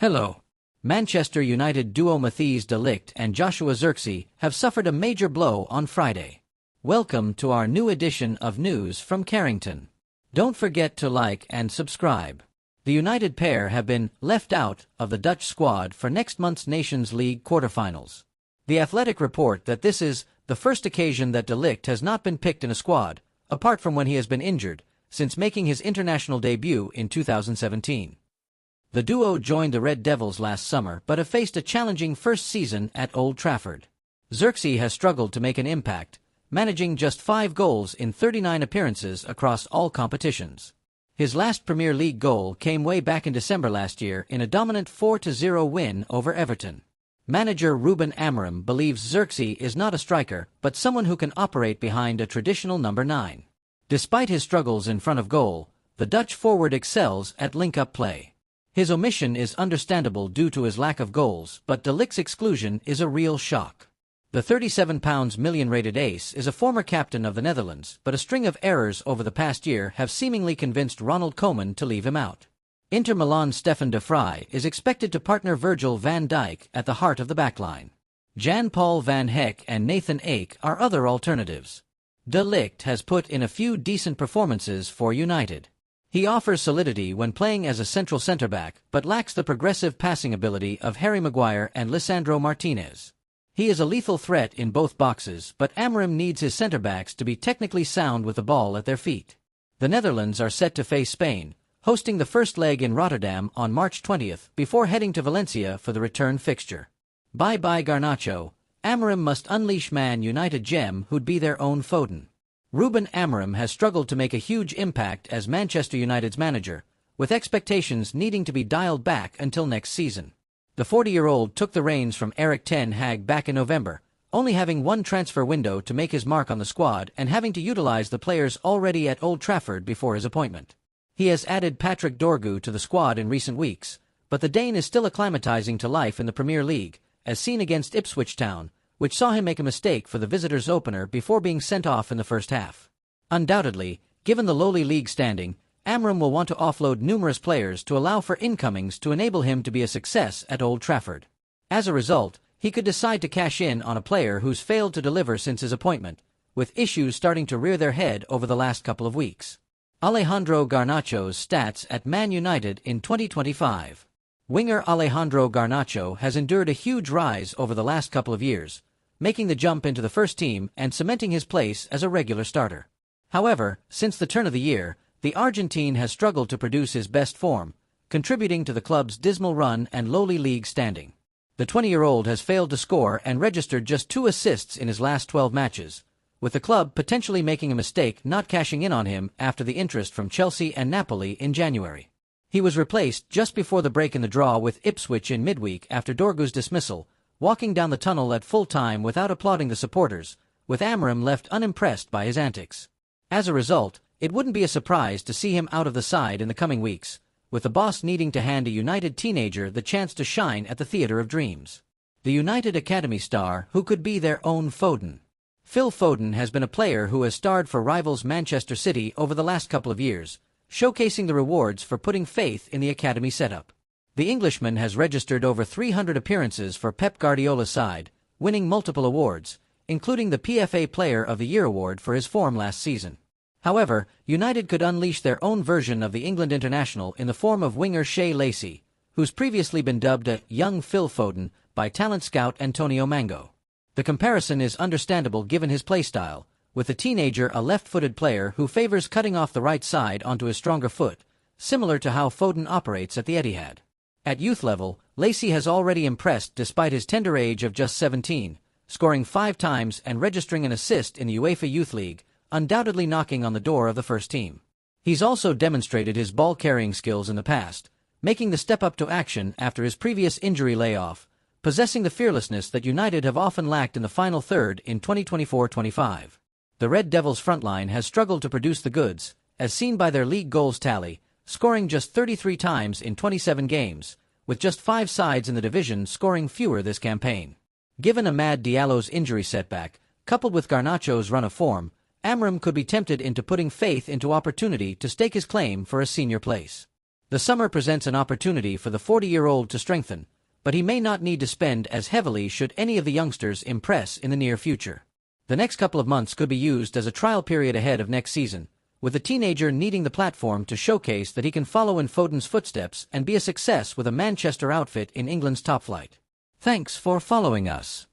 Hello. Manchester United duo Matthijs de Ligt and Joshua Zirkzee have suffered a major blow on Friday. Welcome to our new edition of News from Carrington. Don't forget to like and subscribe. The United pair have been left out of the Dutch squad for next month's Nations League quarterfinals. The Athletic report that this is the first occasion that de Ligt has not been picked in a squad, apart from when he has been injured, since making his international debut in 2017. The duo joined the Red Devils last summer but have faced a challenging first season at Old Trafford. Zirkzee has struggled to make an impact, managing just 5 goals in 39 appearances across all competitions. His last Premier League goal came way back in December last year in a dominant 4-0 win over Everton. Manager Ruben Amorim believes Zirkzee is not a striker but someone who can operate behind a traditional number 9. Despite his struggles in front of goal, the Dutch forward excels at link-up play. His omission is understandable due to his lack of goals, but de Ligt's exclusion is a real shock. The £37 million rated ace is a former captain of the Netherlands, but a string of errors over the past year have seemingly convinced Ronald Koeman to leave him out. Inter Milan's Stefan de Vrij is expected to partner Virgil van Dijk at the heart of the backline. Jan-Paul van Hecke and Nathan Ake are other alternatives. De Ligt has put in a few decent performances for United. He offers solidity when playing as a central centre-back, but lacks the progressive passing ability of Harry Maguire and Lisandro Martinez. He is a lethal threat in both boxes, but Amorim needs his centre-backs to be technically sound with the ball at their feet. The Netherlands are set to face Spain, hosting the first leg in Rotterdam on March 20th before heading to Valencia for the return fixture. Bye Garnacho, Amorim must unleash Man United gem who'd be their own Foden. Ruben Amorim has struggled to make a huge impact as Manchester United's manager, with expectations needing to be dialed back until next season. The 40-year-old took the reins from Erik ten Hag back in November, only having one transfer window to make his mark on the squad and having to utilize the players already at Old Trafford before his appointment. He has added Patrick Dorgu to the squad in recent weeks, but the Dane is still acclimatizing to life in the Premier League, as seen against Ipswich Town, which saw him make a mistake for the visitors' opener before being sent off in the first half. Undoubtedly, given the lowly league standing, Amorim will want to offload numerous players to allow for incomings to enable him to be a success at Old Trafford. As a result, he could decide to cash in on a player who's failed to deliver since his appointment, with issues starting to rear their head over the last couple of weeks. Alejandro Garnacho's stats at Man United in 2025. Winger Alejandro Garnacho has endured a huge rise over the last couple of years, making the jump into the first team and cementing his place as a regular starter. However, since the turn of the year, the Argentine has struggled to produce his best form, contributing to the club's dismal run and lowly league standing. The 20-year-old has failed to score and registered just 2 assists in his last 12 matches, with the club potentially making a mistake not cashing in on him after the interest from Chelsea and Napoli in January. He was replaced just before the break in the draw with Ipswich in midweek after Dorgu's dismissal, walking down the tunnel at full time without applauding the supporters, with Amorim left unimpressed by his antics. As a result, it wouldn't be a surprise to see him out of the side in the coming weeks, with the boss needing to hand a United teenager the chance to shine at the Theatre of Dreams. The United Academy star who could be their own Foden. Phil Foden has been a player who has starred for rivals Manchester City over the last couple of years, showcasing the rewards for putting faith in the academy setup. The Englishman has registered over 300 appearances for Pep Guardiola's side, winning multiple awards, including the PFA Player of the Year award for his form last season. However, United could unleash their own version of the England international in the form of winger Shea Lacey, who's previously been dubbed a young Phil Foden by talent scout Antonio Mango. The comparison is understandable given his playstyle, with the teenager a left-footed player who favors cutting off the right side onto his stronger foot, similar to how Foden operates at the Etihad. At youth level, Lacey has already impressed despite his tender age of just 17, scoring 5 times and registering an assist in the UEFA Youth League, undoubtedly knocking on the door of the first team. He's also demonstrated his ball-carrying skills in the past, making the step up to action after his previous injury layoff, possessing the fearlessness that United have often lacked in the final third in 2024-25. The Red Devils' frontline has struggled to produce the goods, as seen by their league goals tally, scoring just 33 times in 27 games, with just 5 sides in the division scoring fewer this campaign. Given Amad Diallo's injury setback, coupled with Garnacho's run of form, Amorim could be tempted into putting faith into opportunity to stake his claim for a senior place. The summer presents an opportunity for the 40-year-old to strengthen, but he may not need to spend as heavily should any of the youngsters impress in the near future. The next couple of months could be used as a trial period ahead of next season, with the teenager needing the platform to showcase that he can follow in Foden's footsteps and be a success with a Manchester outfit in England's top flight. Thanks for following us.